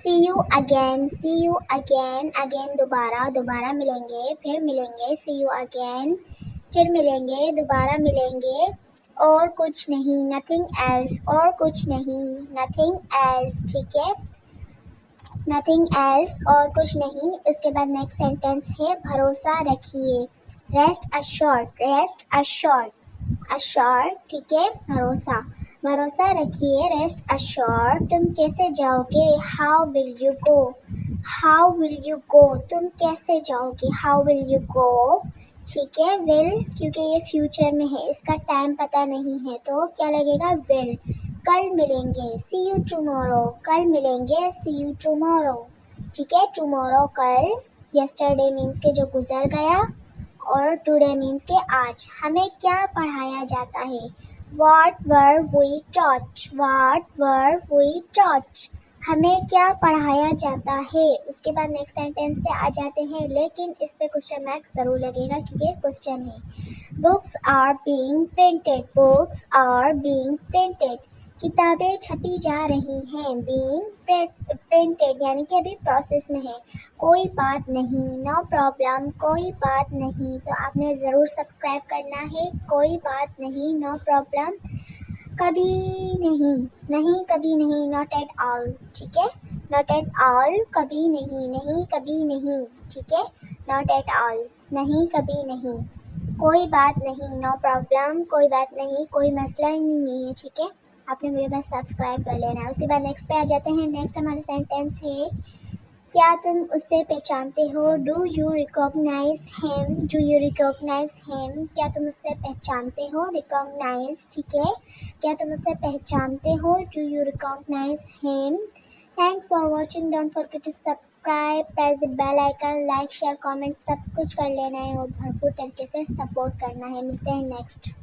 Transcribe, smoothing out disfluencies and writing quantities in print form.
C you again, see you again, again दोबारा, दोबारा मिलेंगे, फिर मिलेंगे, सी यू अगेन, फिर मिलेंगे, दोबारा मिलेंगे, और कुछ नहीं, नथिंग एल्स, और कुछ नहीं, नथिंग एल्स, ठीक है, नथिंग एल्स, और कुछ नहीं। इसके बाद नेक्स्ट सेंटेंस है भरोसा रखिए, rest assured, rest assured, assured, ठीक है, भरोसा, भरोसा रखिए, रेस्ट अश्योर्ड। तुम कैसे जाओगे, how will you go, how will you go, तुम कैसे जाओगे, हाउ विल यू गो, ठीक है, विल क्योंकि ये फ्यूचर में है, इसका टाइम पता नहीं है तो क्या लगेगा, विल। कल मिलेंगे, सी यू टुमारो, कल मिलेंगे, सी यू टुमारो, ठीक है, टुमारो कल, यस्टरडे मीन्स के जो गुजर गया, और टुडे मीन्स के आज। हमें क्या पढ़ाया जाता है, what were we taught, what were we taught, हमें क्या पढ़ाया जाता है। उसके बाद नेक्स्ट सेंटेंस पे आ जाते हैं, लेकिन इस पे क्वेश्चन मार्क जरूर लगेगा क्योंकि ये क्वेश्चन है। Books are being printed, books are being printed, किताबें छपी जा रही हैं, बीइंग प्रिंटेड यानी कि अभी प्रोसेस में है। कोई बात नहीं, नो प्रॉब्लम, कोई बात नहीं, तो आपने ज़रूर सब्सक्राइब करना है, कोई बात नहीं, नो प्रॉब्लम, कभी नहीं, नहीं कभी नहीं, नॉट एट ऑल, ठीक है, नॉट एट ऑल, कभी नहीं, नहीं कभी नहीं, ठीक है, नॉट एट ऑल, नहीं कभी नहीं, कोई बात नहीं, नो प्रॉब्लम, कोई बात नहीं, कोई मसला ही नहीं है, ठीक है, आपने मेरे पास सब्सक्राइब कर लेना है। उसके बाद नेक्स्ट पे आ जाते हैं, नेक्स्ट हमारा सेंटेंस है, क्या तुम उसे पहचानते हो, do you recognise him, do you recognise him, क्या तुम उसे पहचानते हो, रिकॉग्नाइज, ठीक है, क्या तुम उसे पहचानते हो, do you recognise him. Thanks for watching, don't forget to subscribe, press the bell icon, like share comment सब कुछ कर लेना है और भरपूर तरीके से सपोर्ट करना है। मिलते हैं नेक्स्ट।